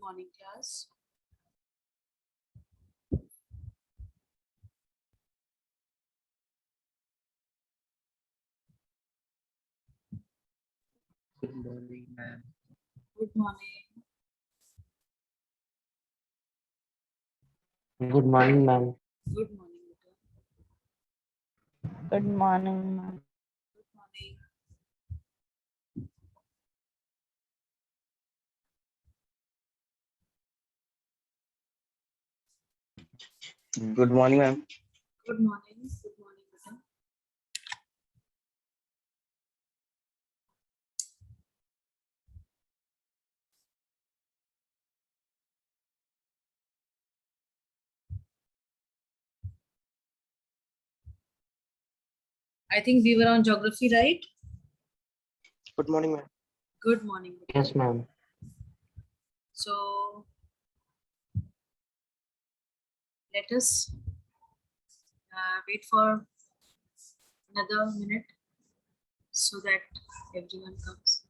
morning, class. Good morning, ma'am. Good morning. Good morning, ma'am. Good morning, Vita. Good morning, ma'am. Good morning. Good morning, ma'am. Good morning. Good morning, Vita. I think we were on geography, right? Good morning, ma'am. Good morning, Vita. Yes, ma'am. So let us wait for another minute so that everyone comes.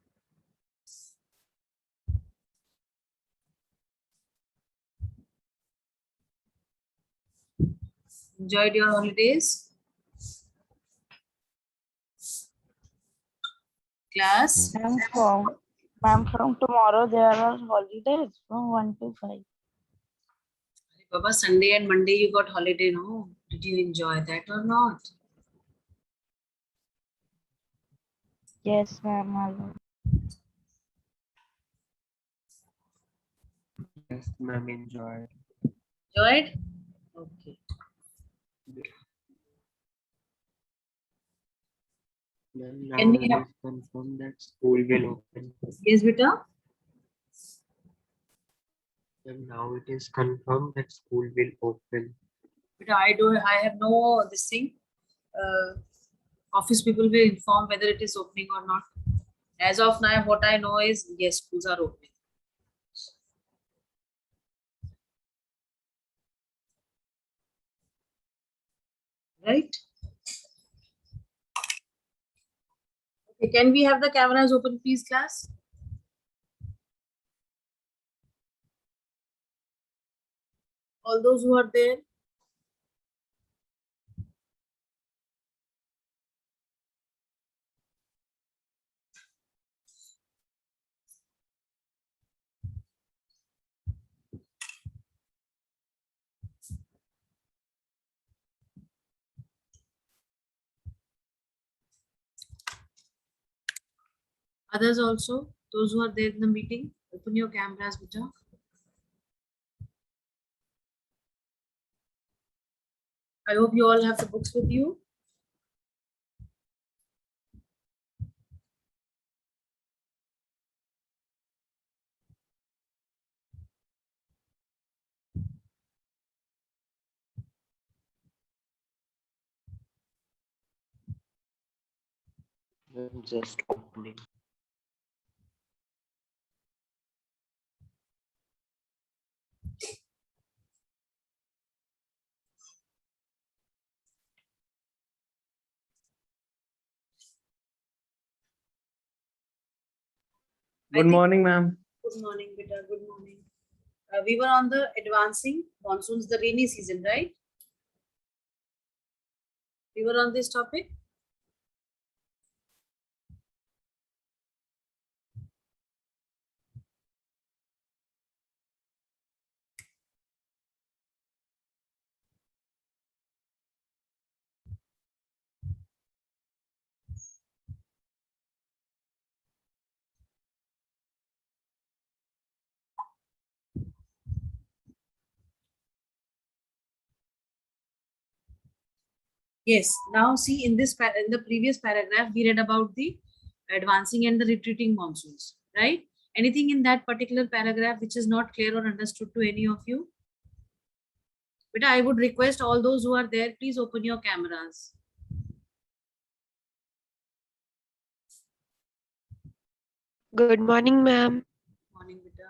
Enjoyed your holidays? Class? Ma'am, from tomorrow there are holidays from 1 to 5. Baba, Sunday and Monday you got holiday, no? Did you enjoy that or not? Yes, ma'am. Yes, ma'am. Enjoy. Enjoyed? Okay. Ma'am, now Can we it have- is confirmed that school will open. Yes, Vita? Ma'am, now it is confirmed that school will open. But I have no this thing. Office people will inform whether it is opening or not. As of now, what I know is yes, schools are opening. Right? Okay, can we have the cameras open, please, class? All those who are there. Others also, those who are there in the meeting, open your cameras, Vita. I hope you all have the books with you. Ma'am, just opening. Good morning, ma'am. Good morning, Vita. Good morning. We were on the advancing monsoons, the rainy season, right? We were on this topic. Yes. Now see in this in the previous paragraph we read about the advancing and the retreating monsoons, right? Anything in that particular paragraph which is not clear or understood to any of you? But I would request all those who are there, please open your cameras. Good morning, ma'am. Morning, Vita.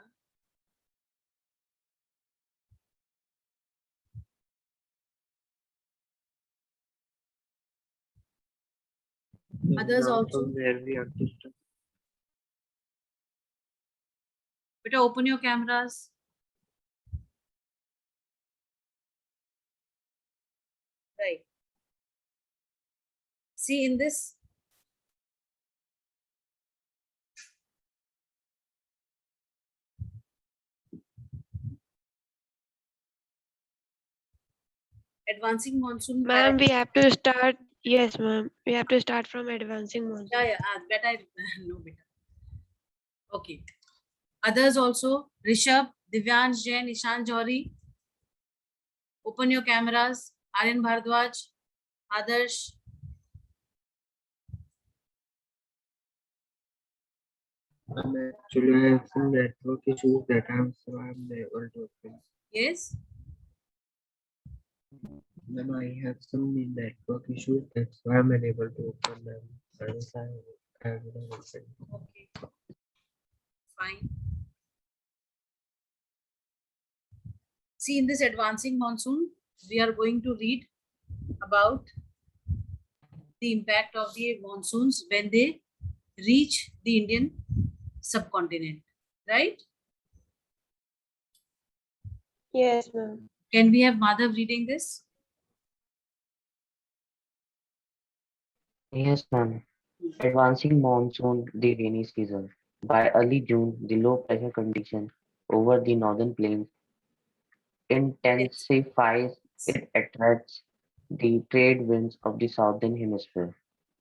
Others Now also. from where we have to start. Vita, open your cameras. Right. See in this. Advancing monsoon. Ma'am, we have to start. Yes, ma'am. We have to start from advancing monsoon. Yeah, better. No, better. Okay. Others also. Rishabh, Divyansh Jain, Ishan Johri. Open your cameras. Aryan Bhardwaj, Adarsh. Actually, I have some network issues that I'm unable to open. Yes. Ma'am, I have some network issues, that's why I'm unable to open them. Else I would have opened. Okay. Fine. See, in this advancing monsoon, we are going to read about the impact of the monsoons when they reach the Indian subcontinent, right? Yes, ma'am. Can we have Madhav reading this? Yes, ma'am. Advancing monsoon, the rainy season. By early June, the low pressure condition over the northern plains Yes. intensifies. It attracts the trade winds of the southern hemisphere.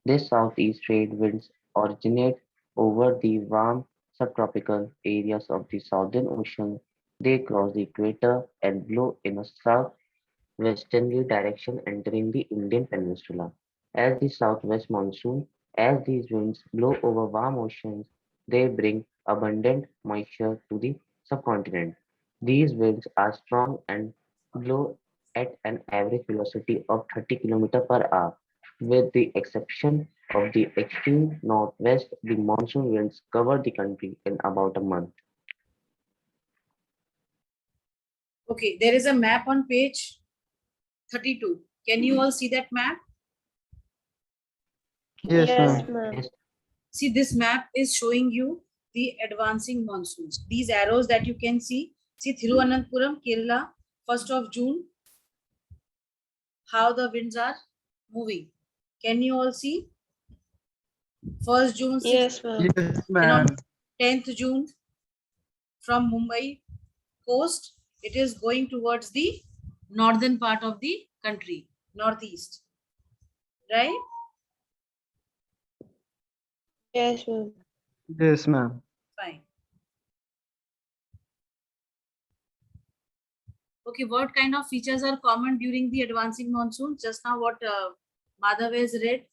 These southeast trade winds originate over the warm subtropical areas of the Southern Ocean. They cross the equator and blow in a southwesterly direction, entering the Indian Peninsula. As the southwest monsoon, as these winds blow over warm oceans, they bring abundant moisture to the subcontinent. These winds are strong and blow at an average velocity of 30 km per hour. With the exception of the extreme northwest, the monsoon winds cover the country in about a month. Okay, there is a map on page 32. Can you all see that map? Yes, Yes, ma'am. ma'am. Yes, See, this map is showing you the advancing monsoons. These arrows that you can see Thiruvananthapuram, Kerala, 1st of June, how the winds are moving. Can you all see? 1st June, 6th, Yes, ma'am. Yes, and on ma'am. 10th June from Mumbai coast, it is going towards the northern part of the country, northeast, right? Yes, ma'am. Yes, ma'am. Fine. Okay, what kind of features are common during the advancing monsoon? Just now what Madhav has read.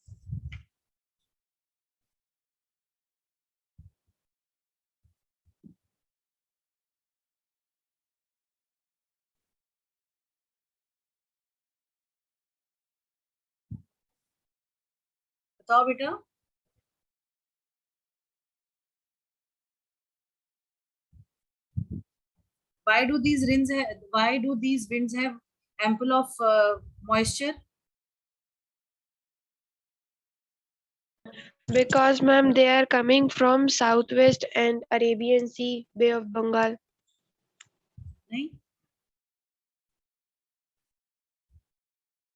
बताओ बेटा. Why do these winds have ample of moisture? Because, ma'am, they are coming from southwest and Arabian Sea, Bay of Bengal. नहीं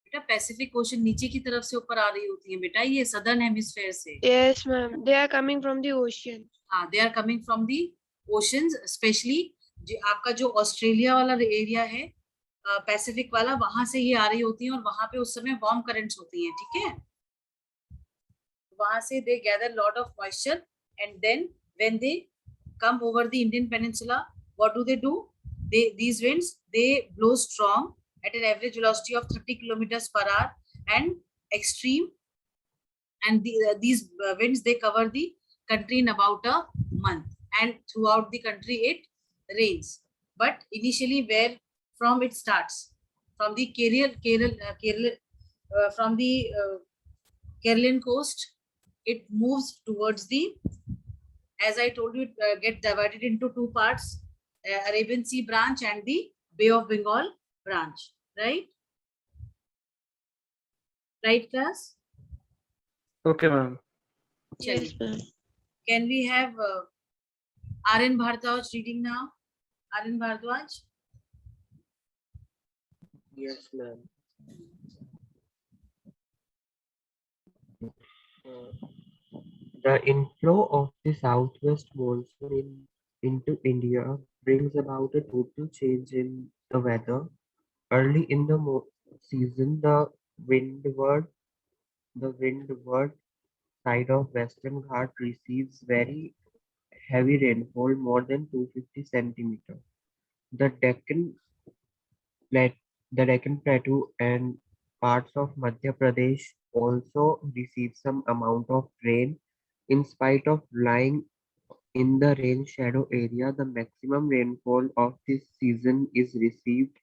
बेटा, Pacific ocean नीचे की तरफ से ऊपर आ रही होती है बेटा, ये सदर्न हेमिस्फेयर से. Yes, ma'am. They are coming from the ocean. हाँ, they are coming from the oceans, especially आपका जो ऑस्ट्रेलिया वाला एरिया है, पैसिफिक वाला, वहां से ये आ रही होती है और वहां पे उस समय वार्म करंट्स होती हैं, ठीक है. वहां से they gather lot of moisture and then when they come over the Indian peninsula, what do? These winds, they blow strong at an average velocity of 30 kilometers per hour and extreme, and these winds, they cover the country in about a month, and throughout the country it rains. But initially, where from it starts? From the from the Kerala coast, it moves towards the, as I told you, it get divided into two parts, Arabian Sea branch and the Bay of Bengal branch, right? Right, class? Okay, ma'am. Yes, ma'am. Can we have Aryan Bhardwaj reading now? Aryan Bhardwaj? Yes, ma'am. The inflow of the southwest monsoon into India brings about a total change in the weather. Early in the season, the windward side of Western Ghat receives very heavy rainfall, more than 250 centimeters. The Plat- the Deccan Plateau and parts of Madhya Pradesh also receive some amount of rain. In spite of lying in the rain shadow area, the maximum rainfall of this season is received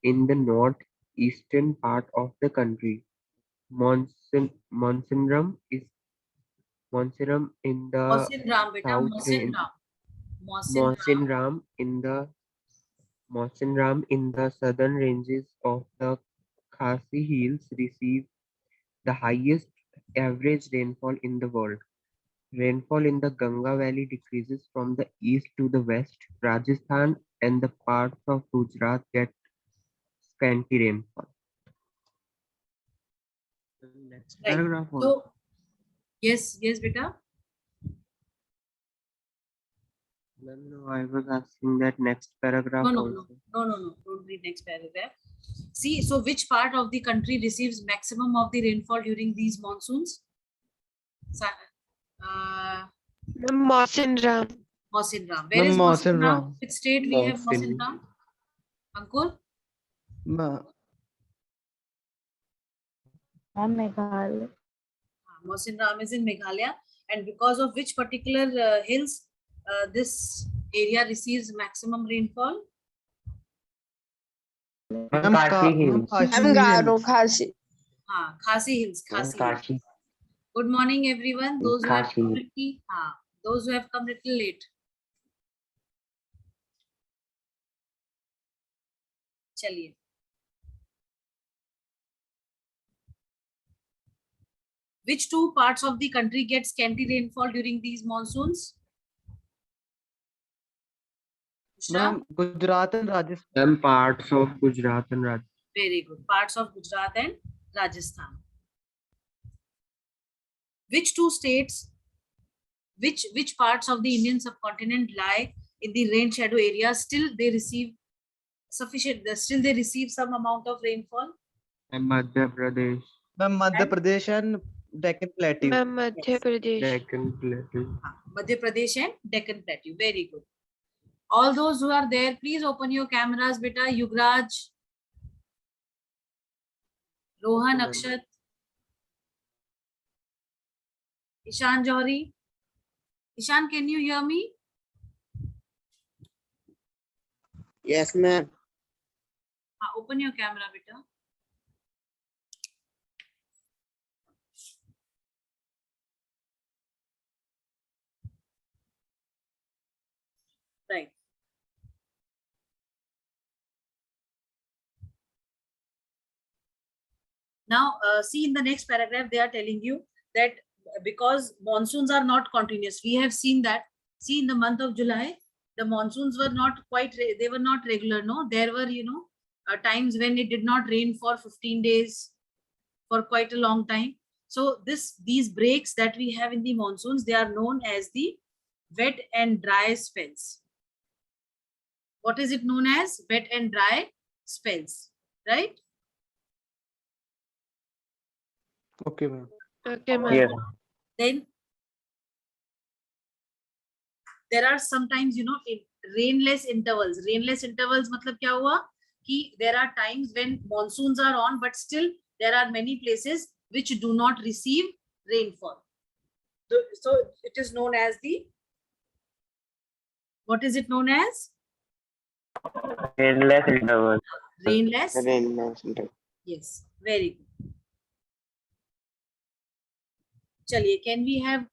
in the northeastern part of the country. Monsoon Monsoonram in the Mohsin Ram, beta, south Mohsin range, Ram. Mohsin Ram. Monsoonram in the Monsoonram in the southern ranges of the Khasi Hills receive the highest average rainfall in the world. Rainfall in the Ganga Valley decreases from the east to the west. Rajasthan and the parts of Gujarat get scanty rainfall. The next Right. paragraph So, also. yes, beta. No, I was asking that next paragraph No. also. Don't read next paragraph. See, so which part of the country receives maximum of the rainfall during these monsoons? Uh, Mohsin Ram. Mohsin Ram. Where is Mohsin Mohsin Ram? Ram. Which state we have Mohsin Mohsin. Ram? Ankur? Ma- Ma'am, Meghalaya. Mohsin Ram is in Meghalaya, and because of which particular hills this area receives maximum rainfall? Ma'am, Kashi Ma'am, Hills. Kashi I'm Garo Hills. Khasi. Khasi Hills. Khasi Hills. Kashi. Good morning, everyone. Those who have Kashi. come little, those who have come little late. चलिए. Which two parts of the country get scanty rainfall during these monsoons? Bushra? Ma'am, Gujarat and Rajasthan. Some parts of Gujarat and Rajasthan. Very good. Parts of Gujarat and Rajasthan. Which two states, which parts of the Indian subcontinent lie in the rain shadow area? Still they receive some amount of rainfall. And Madhya Pradesh. Ma'am, Madhya And- Pradesh and Deccan Plateau. Ma'am, Madhya Pradesh. Deccan Plateau. Madhya Pradesh and Deccan Plateau. Very good. All those who are there, please open your cameras, beta. Yugraj, Rohan, Ma'am. Akshat, Ishan Johari. Ishan, can you hear me? Yes, ma'am. Open your camera, beta. Right. Now, see in the next paragraph, they are telling you that because monsoons are not continuous, we have seen that. See, in the month of July, the monsoons were not they were not regular. No, there were, times when it did not rain for 15 days, for quite a long time. So these breaks that we have in the monsoons, they are known as the wet and dry spells. What is it known as? Wet and dry spells, right? Okay, ma'am. Okay, ma'am. Yes. Then there are sometimes, rainless intervals. Rainless intervals matlab kya hua? Ki there are times when monsoons are on, but still there are many places which do not receive rainfall. So it is known as what is it known as? Rainless interval. Rainless. Rainless. Yes, very good. Chaliye, can we have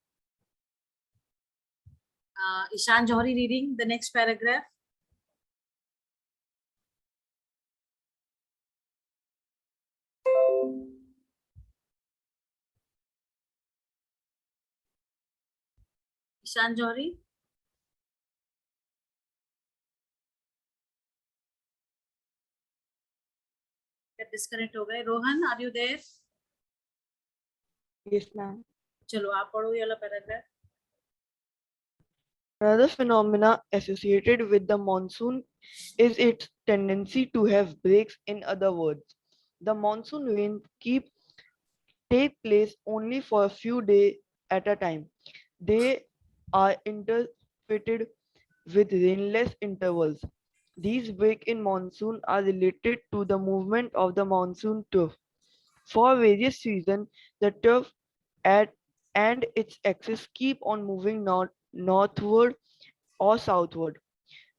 Ishan Johari reading the next paragraph? Ishan Johari? Disconnect हो गए. Rohan, are you there? Yes, ma'am. चलो आप पढ़ो ये वाला paragraph. Another phenomena associated with the monsoon is its tendency to have breaks. In other words, the monsoon winds take place only for a few days at a time. They are interpreted with rainless intervals. These breaks in monsoon are related to the movement of the monsoon trough. For various reasons, the trough at and its axis keep on moving northward or southward,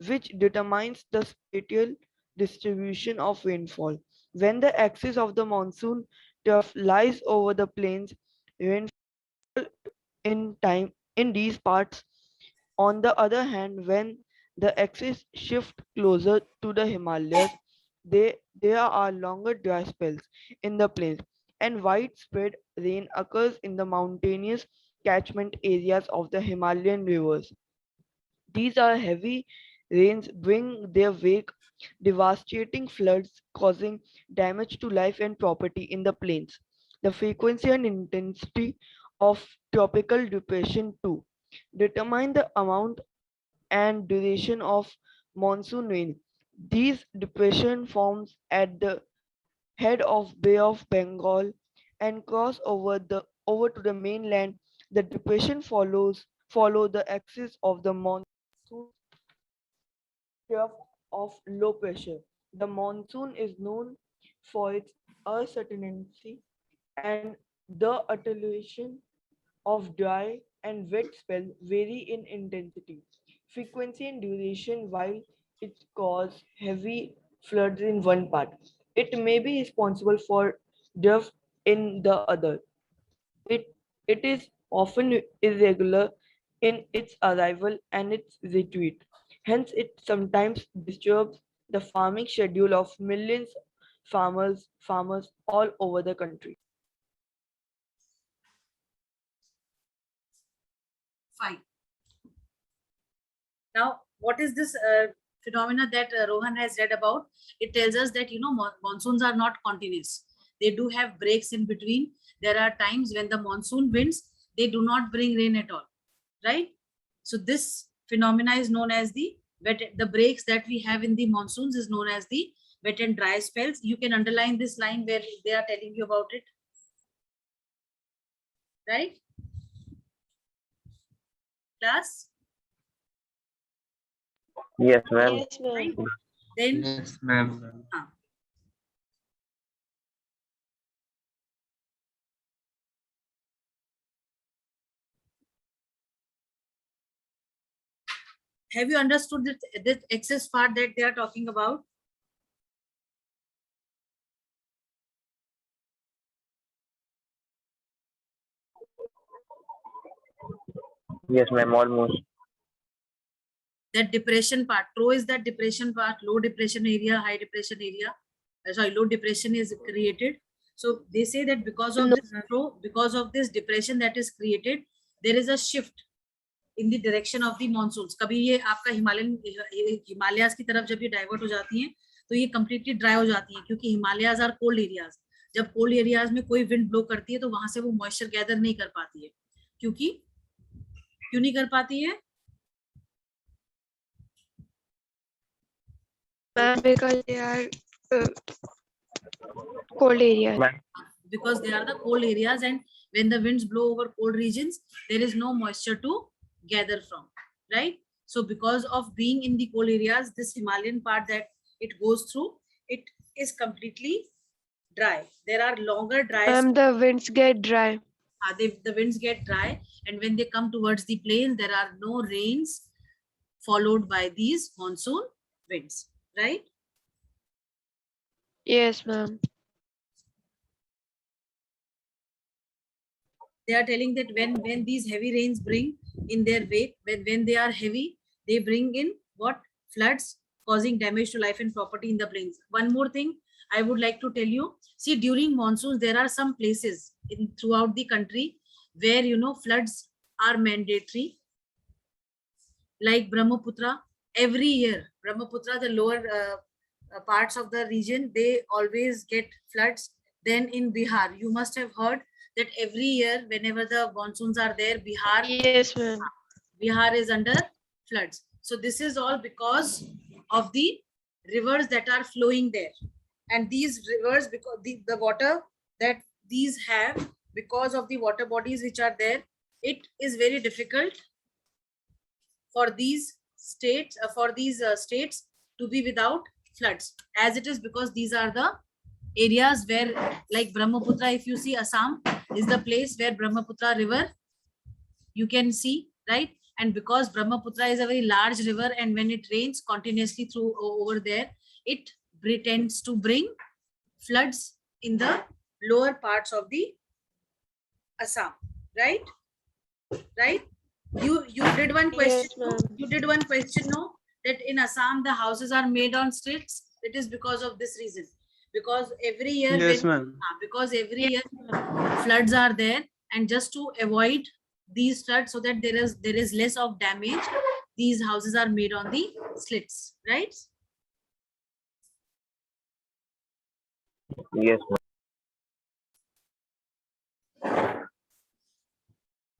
which determines the spatial distribution of rainfall. When the axis of the monsoon trough lies over the plains, rainfall in these parts. On the other hand, when the axis shifts closer to the Himalayas, there are longer dry spells in the plains, and widespread rain occurs in the mountainous catchment areas of the Himalayan rivers. These are heavy rains bring their wake devastating floods causing damage to life and property in the plains. The frequency and intensity of tropical depression too determine the amount and duration of monsoon rain. These depression forms at the head of Bay of Bengal and cross over to the mainland. The depression follow the axis of the monsoon trough of low pressure. The monsoon is known for its uncertainty and the alternation of dry and wet spell vary in intensity, frequency and duration while it cause heavy floods in one part. It may be responsible for drought in the other. It, it is often irregular in its arrival and its retreat. Hence, it sometimes disturbs the farming schedule of millions farmers all over the country. Fine. Now, what is this phenomena that Rohan has read about? It tells us that, monsoons are not continuous. They do have breaks in between. There are times when the monsoon winds, they do not bring rain at all, right? So this phenomena is known as the breaks that we have in the monsoons is known as the wet and dry spells. You can underline this line where they are telling you about it, right? Class? Yes, ma'am. Yes, ma'am. Then Yes, ma'am. have you understood this excess part that they are talking about? Yes, ma'am. Almost. That depression part. Trough is that depression part, low depression area, high depression area. Low depression is created. So they say that because of this trough, because of this depression that is created, there is a shift in the direction of the monsoons. कभी ये आपका हिमालयाज की तरफ जब ये divert हो जाती हैं तो ये completely ड्राई हो जाती हैं क्योंकि हिमालयाज आर कोल्ड एरियाज. जब कोल्ड एरियाज में कोई विंड ब्लो करती है तो वहां से वो मॉइस्चर गैदर नहीं कर पाती है. क्यों नहीं कर पाती है? Because they are cold areas. Because they are the cold areas, and when the winds blow over cold regions, there is no moisture to gather from, right? So because of being in the cold areas, this Himalayan part that it goes through, it is completely dry. There are longer dry. The winds get dry. The winds get dry, and when they come towards the plains, there are no rains followed by these monsoon winds, right? Yes, ma'am. They are telling that when these heavy rains bring in their wake, when they are heavy, they bring in what? Floods, causing damage to life and property in the plains. One more thing I would like to tell you. See, during monsoons, there are some places throughout the country where, floods are mandatory. Like Brahmaputra, every year, Brahmaputra, the lower parts of the region, they always get floods. Then in Bihar, you must have heard that every year, whenever the monsoons are there, Yes, ma'am. Bihar is under floods. So this is all because of the rivers that are flowing there. And these rivers, because the water that these have, because of the water bodies which are there, it is very difficult for these states, states to be without floods, as it is, because these are the areas where, like Brahmaputra, if you see, Assam is the place where Brahmaputra river you can see, right? And because Brahmaputra is a very large river, and when it rains continuously through over there, it tends to bring floods in the lower parts of the Assam, right? Right? You did one question. Yes, ma'am. You did one question, no? That in Assam the houses are made on stilts. It is because of this reason. Because every year, Yes, ma'am. because every year floods are there, and just to avoid these floods, so that there is less of damage, these houses are made on the slits, right? Yes, ma'am.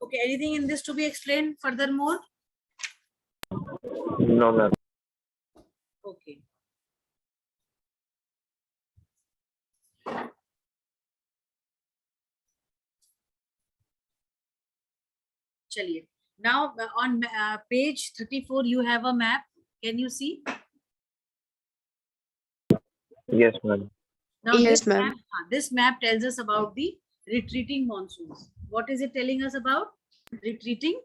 Okay, anything in this to be explained furthermore? No, ma'am. Okay. Chaliye. Now on page 34 you have a map. Can you see? Yes, ma'am. Now Yes, this ma'am. map, this map tells us about the retreating monsoons. What is it telling us about? Retreating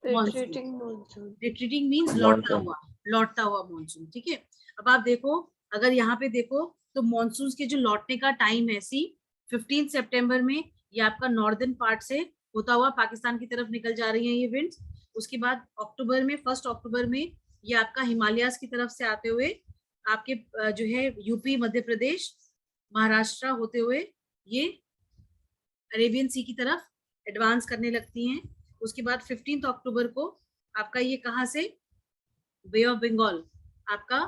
monsoon. Retreating monsoon. Retreating means Monsoon. लौटता हुआ monsoon. ठीक है. अब आप देखो, अगर यहाँ पे देखो तो मानसून के जो लौटने का टाइम है, सी 15 सितंबर में ये आपका नॉर्दर्न पार्ट से होता हुआ पाकिस्तान की तरफ निकल जा रही है ये विंड्स. उसके बाद अक्टूबर में, 1 अक्टूबर में ये आपका हिमालयाज की तरफ से आते हुए आपके जो है यूपी, मध्य प्रदेश, महाराष्ट्र होते हुए ये अरेबियन सी की तरफ एडवांस करने लगती हैं. उसके बाद 15 अक्टूबर को आपका ये कहाँ से, बे ऑफ बंगाल, आपका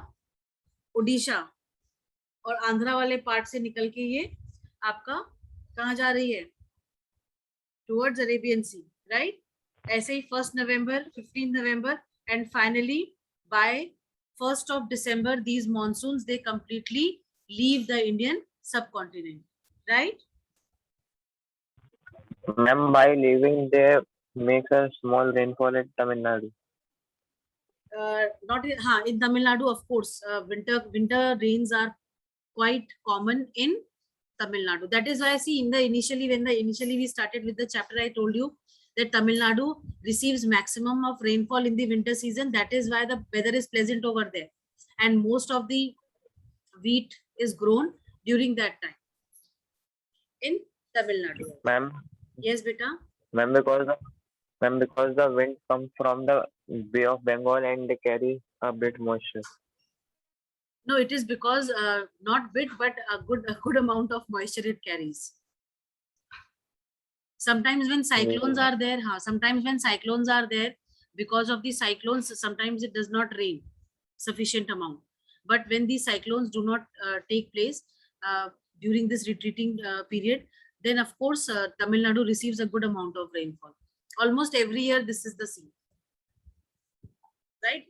ओडिशा और आंध्रा वाले पार्ट से निकल के ये आपका कहाँ जा रही है, टुवर्ड्स अरेबियन सी, राइट? ऐसे ही 1 November, 15 November and finally by 1 December these monsoons they completely leave the Indian subcontinent, right? Ma'am, by leaving they make a small rainfall in Tamil Nadu. Not in Tamil Nadu, of course. Winter rains are quite common in Tamil Nadu. That is why I see initially we started with the chapter, I told you that Tamil Nadu receives maximum of rainfall in the winter season. That is why the weather is pleasant over there, and most of the wheat is grown during that time in Tamil Nadu. Ma'am, Yes, beta. ma'am, because the wind comes from the Bay of Bengal and they carry a bit moisture. No, it is because not bit, but a good amount of moisture it carries. Sometimes when cyclones are there, sometimes when cyclones are there, because of the cyclones, sometimes it does not rain sufficient amount. But when these cyclones do not take place during this retreating period, then of course Tamil Nadu receives a good amount of rainfall. Almost every year this is the scene, right?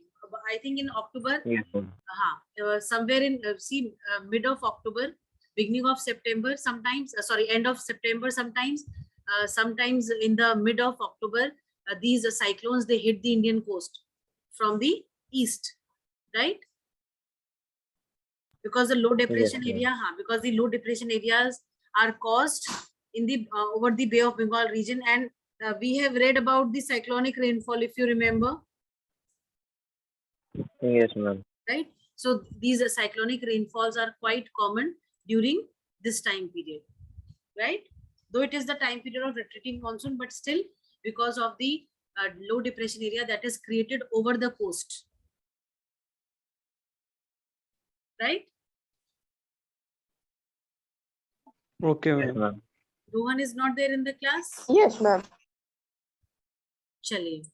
I think in October, Yes, ma'am. somewhere in mid of October, beginning of September, sometimes end of September, sometimes in the mid of October, these cyclones they hit the Indian coast from the east, right? Because the low depression Yes, area, because the low depression areas are caused in the over the Bay of Bengal region, and we have read about the cyclonic rainfall, if you remember. Yes, ma'am. Right? So these cyclonic rainfalls are quite common during this time period, right? Though it is the time period of retreating monsoon, but still because of the low depression area that is created over the coast, right? Okay, Yes, ma'am. ma'am. Rohan is not there in the class. Yes, ma'am. Chaliye.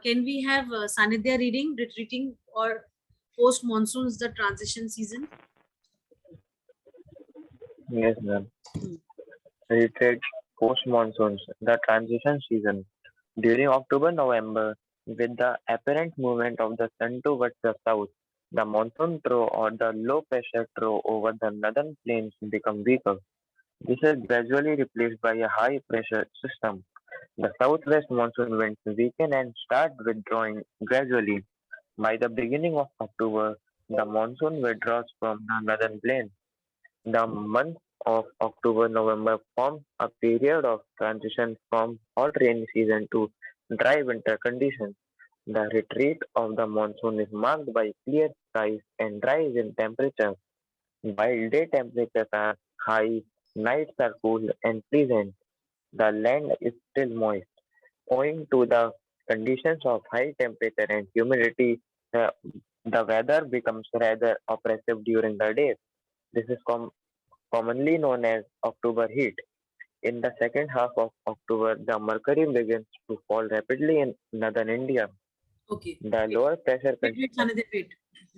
Can we have Sanidhya reading retreating or post monsoons, the transition season? Yes, ma'am. Hmm. Retreat post monsoons, the transition season. During October-November, with the apparent movement of the sun towards the south, the monsoon trough or the low pressure trough over the northern plains become weaker. This is gradually replaced by a high pressure system. The southwest monsoon winds weaken and start withdrawing gradually. By the beginning of October, the monsoon withdraws from the northern plains. The month of October-November forms a period of transition from hot rainy season to dry winter conditions. The retreat of the monsoon is marked by clear skies and rise in temperature. While day temperatures are high, nights are cool and pleasant. The land is still moist. Owing to the conditions of high temperature and humidity, the weather becomes rather oppressive during the day. This is commonly known as October heat. In the second half of October, the mercury begins to fall rapidly in northern India. Okay. The lower pressure Wait, Sanidhya,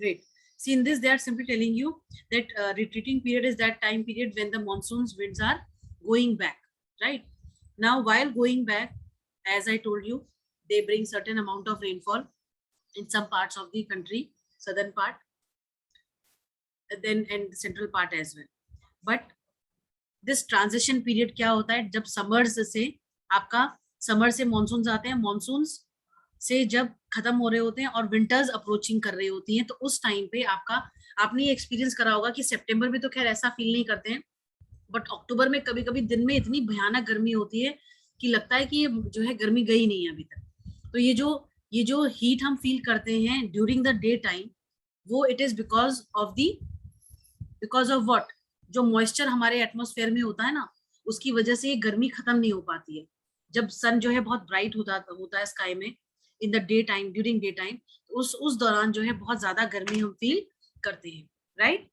wait. See, in this, they are simply telling you that retreating period is that time period when the monsoon's winds are going back, right? Now, while going back, as I told you, they bring certain amount of rainfall in some parts of the country, southern part, then and central part as well. But this transition period क्या होता है, जब summers से आपका summer से monsoon आते हैं, monsoon से जब खत्म हो रहे होते हैं और विंटर्स अप्रोचिंग कर रही होती हैं, तो उस टाइम पे आपने एक्सपीरियंस करा होगा कि सितंबर में तो खैर ऐसा फील नहीं करते हैं, बट अक्टूबर में कभी कभी दिन में इतनी भयानक गर्मी होती है कि लगता है कि ये जो है गर्मी गई नहीं है अभी तक। तो ये जो हीट हम फील करते हैं ड्यूरिंग द डे टाइम, वो it is because of what, जो मॉइस्चर हमारे एटमॉस्फेयर में होता है ना, उसकी वजह से ये गर्मी खत्म नहीं हो पाती है। जब सन जो है बहुत ब्राइट होता है स्काई में in the day time, during day time, उस दौरान जो है बहुत ज्यादा गर्मी हम फील करते हैं, राइट?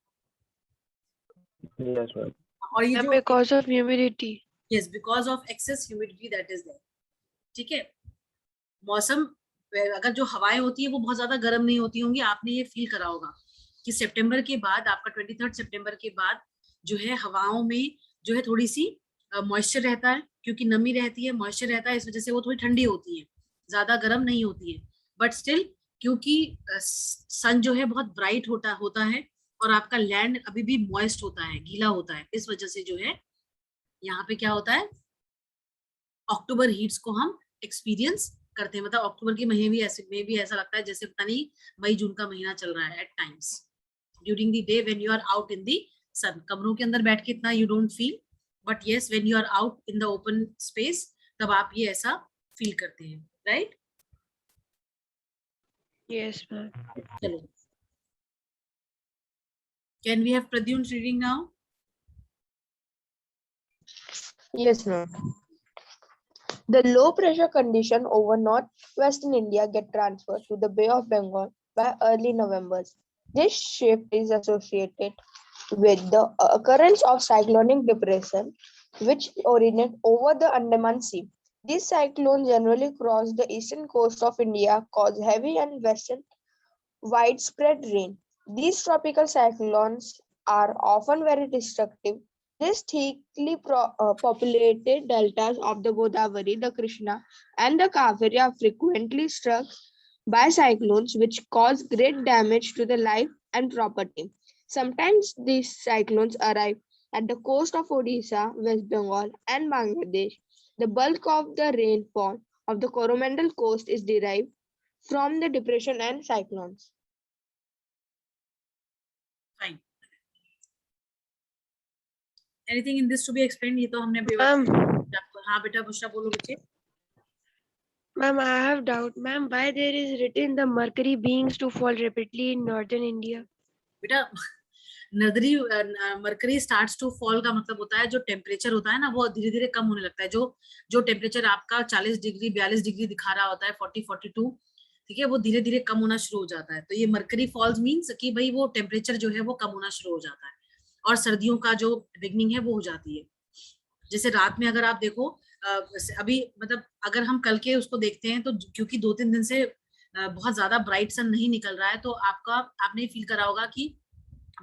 Yes, ma'am. और ये And जो because of humidity. yes, because of excess humidity that is there, ठीक है। मौसम, अगर जो हवाएं होती है वो बहुत ज्यादा गर्म नहीं होती होंगी, आपने ये फील करा होगा कि सितंबर के बाद, आपका 23 सितंबर के बाद जो है हवाओं में जो है थोड़ी सी मॉइस्चर रहता है, क्योंकि नमी रहती है, मॉइस्चर रहता है, इस वजह से वो थोड़ी ठंडी होती है, ज्यादा गर्म नहीं होती है। बट स्टिल क्योंकि सन जो है बहुत ब्राइट होता है और आपका लैंड अभी भी मॉइस्ट होता है, गीला होता है, इस वजह से जो है यहाँ पे क्या होता है, अक्टूबर हीट्स को हम एक्सपीरियंस करते हैं। मतलब अक्टूबर के महीने भी ऐसा लगता है जैसे पता नहीं मई जून का महीना चल रहा है at times during the day when you are out in the sun. कमरों के अंदर बैठ के इतना you don't feel, but yes when you are out in the open space तब आप ये ऐसा फील करते हैं, राइट? Yes, ma'am. चलो, can we have Pradyumna reading now? Yes, ma'am. The low pressure condition over northwestern India get transferred to the Bay of Bengal by early November. This shift is associated with the occurrence of cyclonic depression, which originate over the Andaman Sea. These cyclones generally cross the eastern coast of India, cause heavy and western widespread rain. These tropical cyclones are often very destructive. These thickly populated deltas of the Godavari, the Krishna, and the Kaveri are frequently struck by cyclones which cause great damage to the life and property. Sometimes these cyclones arrive at the coast of Odisha, West Bengal, and Bangladesh. The bulk of the rainfall of the Coromandel coast is derived from the depression and cyclones. Fine. Anything in this to be explained? ये तो हमने Ma'am. हाँ बेटा बुशरा बोलो बच्चे। Ma'am, I have doubt. Ma'am, why there is written the mercury beings to fall rapidly in northern India? बेटा नर्दरी mercury starts to fall का मतलब होता है जो टेम्परेचर होता है ना वो धीरे धीरे कम होने लगता है। जो टेम्परेचर आपका 40 डिग्री 42 डिग्री दिखा रहा होता है 40 42, ठीक है, वो धीरे धीरे कम होना शुरू हो जाता है। तो ये मरकरी फॉल्स मीन्स कि भाई वो टेम्परेचर जो है वो कम होना शुरू हो जाता है और सर्दियों का जो बिगनिंग है वो हो जाती है। जैसे रात में अगर आप देखो अभी मतलब अगर हम कल के उसको देखते हैं तो क्योंकि 2-3 दिन से बहुत ज्यादा ब्राइट सन नहीं निकल रहा है तो आपने फील करा होगा कि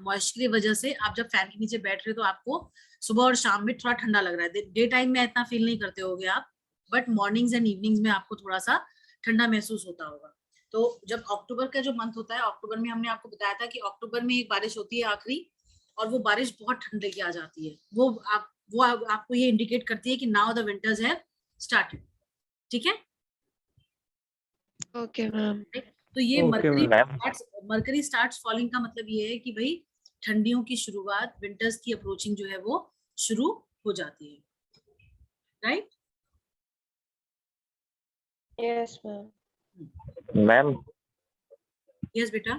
मॉइस्चर की वजह से आप जब फैन के नीचे बैठ रहे हो तो आपको सुबह और शाम में थोड़ा ठंडा लग रहा है, डे टाइम में इतना फील नहीं करते होगे आप, बट मॉर्निंग्स एंड इवनिंग्स में आपको थोड़ा सा ठंडा महसूस होता होगा। तो जब अक्टूबर का जो मंथ होता है, अक्टूबर में हमने आपको बताया था कि अक्टूबर में एक बारिश होती है आखिरी, और वो बारिश बहुत ठंड लेके आ जाती है, वो आपको ये इंडिकेट करती है कि now the winters have started. ठीक है, Okay, ma'am. तो ये Okay, मरकरी स्टार्ट्स फॉलिंग का मतलब ये है कि भाई ठंडियों की शुरुआत, विंटर्स की अप्रोचिंग जो है वो शुरू हो जाती है, right? Yes, ma'am. Ma'am, yes बेटा।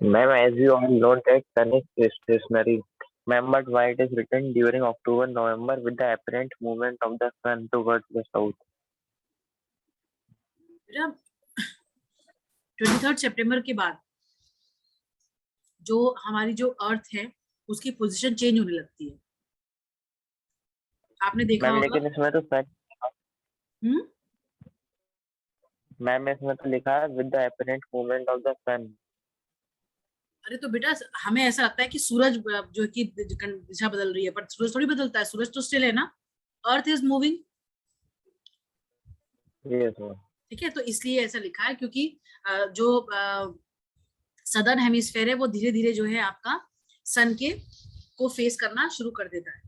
ma'am, as you all know that sun is stationary. Ma'am, but why it is written during October, November with the apparent movement of the sun towards the south? बेटा 23 सितंबर के बाद जो हमारी जो अर्थ है उसकी position change होने लगती है, आपने देखा मैम होगा। लेकिन इसमें तो सच मैम इसमें तो लिखा है with the apparent movement of the sun. अरे तो बेटा हमें ऐसा लगता है कि सूरज जो कि दिशा बदल रही है, पर सूरज थोड़ी बदलता है, सूरज तो स्टिल है ना, earth is moving. Yes ma'am. ठीक है, तो इसलिए ऐसा लिखा है क्योंकि जो सदर्न हेमिस्फेयर है वो धीरे धीरे जो है आपका सन के को फेस करना शुरू कर देता है,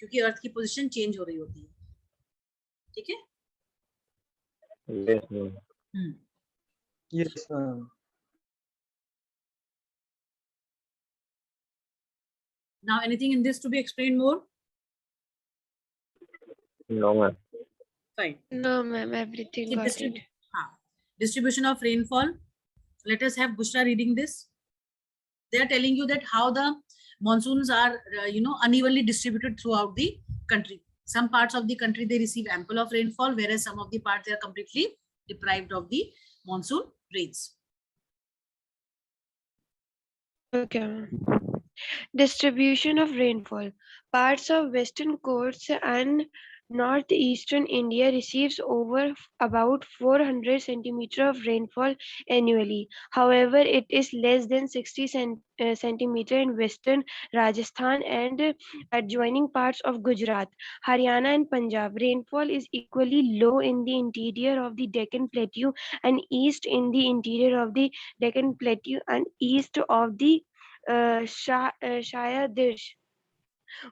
क्योंकि अर्थ की पोजीशन चेंज हो रही होती है। ठीक है, yes ma'am. Yes, ma'am. now anything in this to be explained more? No ma'am. Fine. No, ma'am. Everything See, got it. distribution of rainfall. Let us have Bushra reading this. They are telling you that how the monsoons are unevenly distributed throughout the country. Some parts of the country they receive ample of rainfall, whereas some of the parts they are completely deprived of the monsoon rains. Okay, ma'am. Distribution of rainfall. Parts of western coasts and northeastern India receives about 400 centimeter of rainfall annually. However, it is less than 60 centimeter in western Rajasthan and adjoining parts of Gujarat, Haryana and Punjab. Rainfall is equally low in the interior of the Deccan Plateau and east in the interior of the Deccan Plateau and east of the Shayadish.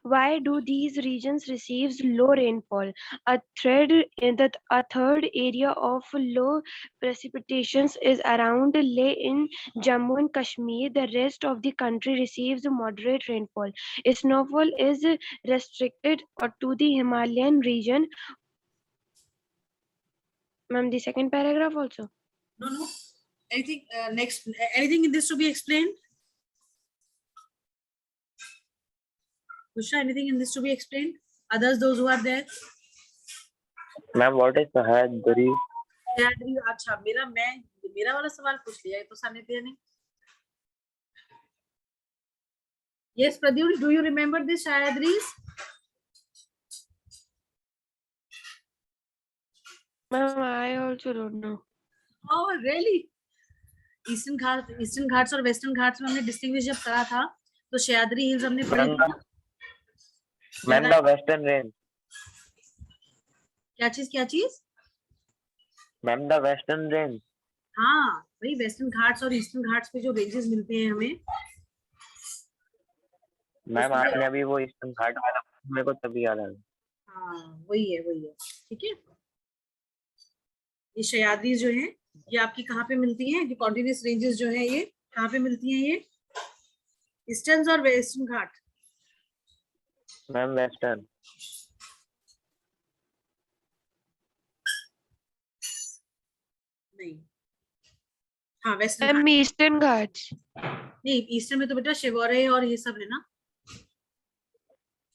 Why do these regions receive low rainfall? A third area of low precipitations is around Leh in Jammu and Kashmir. The rest of the country receives moderate rainfall. Snowfall is restricted to the Himalayan region. Ma'am, the second paragraph also. No. Anything next? Anything in this to be explained? Bushra, anything in this to be explained? Others, those who are there? Ma'am what is Sahyadri? अच्छा, मेरा वाला सवाल पूछ लिया है तो सानिध्य ने। Yes, Pradyumna, do you remember this Sahyadris? Ma'am, I also don't know. Oh, really? Eastern Ghats और वेस्टर्न घाट्स में हमने डिस्टिंग्विश जब करा था तो सह्याद्री हिल्स हमने पढ़ी थी ना? Ma'am the western range. क्या चीज? Ma'am the western range. हाँ, वही वेस्टर्न घाट्स और ईस्टर्न घाट्स पे जो रेंजेस मिलते हैं हमें। मैम आपने अभी वो ईस्टर्न घाट वाला मेरे को तभी याद आया। हाँ, वही है। ठीक है, ये सह्याद्री जो है ये आपकी कहाँ पे मिलती हैं? ये कॉन्टिन्यूस रेंजेस जो है ये कहाँ पे मिलती हैं? ये ईस्टर्न और वेस्टर्न घाट? Ma'am western. नहीं, हाँ वेस्टर्न Ma'am, Eastern Ghats. नहीं, ईस्टर्न में तो बेटा शिवोरे और ये सब है ना।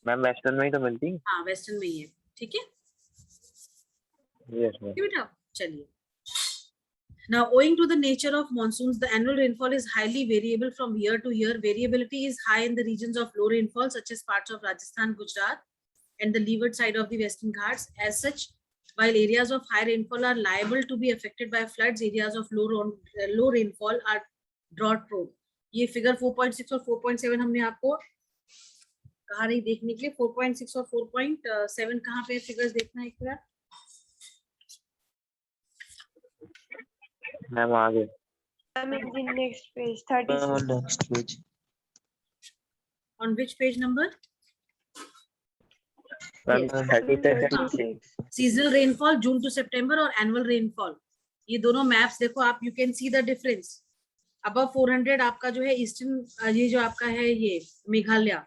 मैम वेस्टर्न में ही तो मिलती। हाँ, वेस्टर्न में ही है। ठीक है, यस मैम। बेटा चलिए। Now, owing to the nature of monsoons, the annual rainfall is highly variable from year to year. Variability is high in the regions of low rainfall, such as parts of Rajasthan, Gujarat, and the leeward side of the Western Ghats. As such, while areas of high rainfall are liable to be affected by floods, areas of low rainfall are drought prone. ये figure 4.6 और 4.7 हमने आपको कहा नहीं देखने के लिए। 4.6 और 4.7 कहाँ पे फिगर्स देखना है एक बार। मैम आगे। I'm in the next page, 36. Next page. On which page number? Ma'am Yes. 36. Seasonal rainfall June to September और एनुअल रेनफॉल, ये दोनों मैप्स देखो आप, you can see the difference. Above 400 आपका जो है ईस्टर्न, ये जो आपका है ये मेघालय,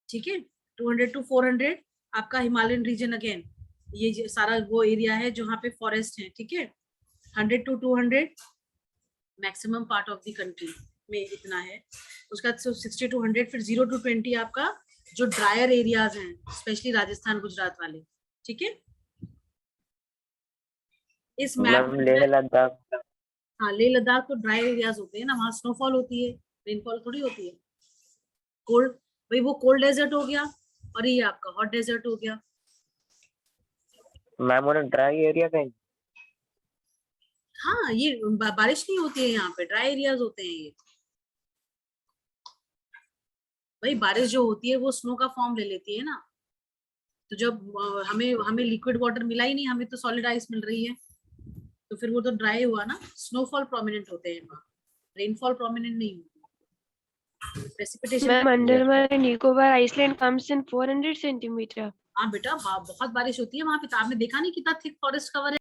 ठीक है। 200 to 400 आपका हिमालयन रीजन अगेन, ये सारा वो एरिया है जहाँ पे फॉरेस्ट है, ठीक है। 100 to 200 maximum part of the country में इतना है। उसका 60 to 100, फिर 0 to 20 आपका जो ड्रायर एरियाज हैं, स्पेशली राजस्थान गुजरात वाले, ठीक है। इस मैप मैम लेह लद्दाख। हाँ, लेह लद्दाख तो ड्राई एरियाज होते हैं ना, वहाँ स्नोफॉल होती है, रेनफॉल थोड़ी होती है। कोल्ड, भाई वो कोल्ड डेजर्ट हो गया और ये आपका हॉट डेजर्ट हो गया। मैम उन्हें ड्राई एरिया कहीं। हाँ, ये बारिश नहीं होती है यहाँ पे, ड्राई एरियाज होते हैं ये। भाई बारिश जो होती है वो स्नो का फॉर्म ले लेती है ना, तो जब हमें हमें लिक्विड वाटर मिला ही नहीं, हमें तो सॉलिड आइस मिल रही है, तो फिर वो तो ड्राई हुआ ना। स्नोफॉल प्रोमिनेंट होते हैं वहाँ, रेनफॉल प्रोमिनेंट नहीं होती। Precipitation Ma'am, Andaman and Nicobar Island comes in 400 centimeter. हाँ बेटा, बहुत बारिश होती है वहाँ पे, तो आपने देखा नहीं कितना थिक फॉरेस्ट कवर है।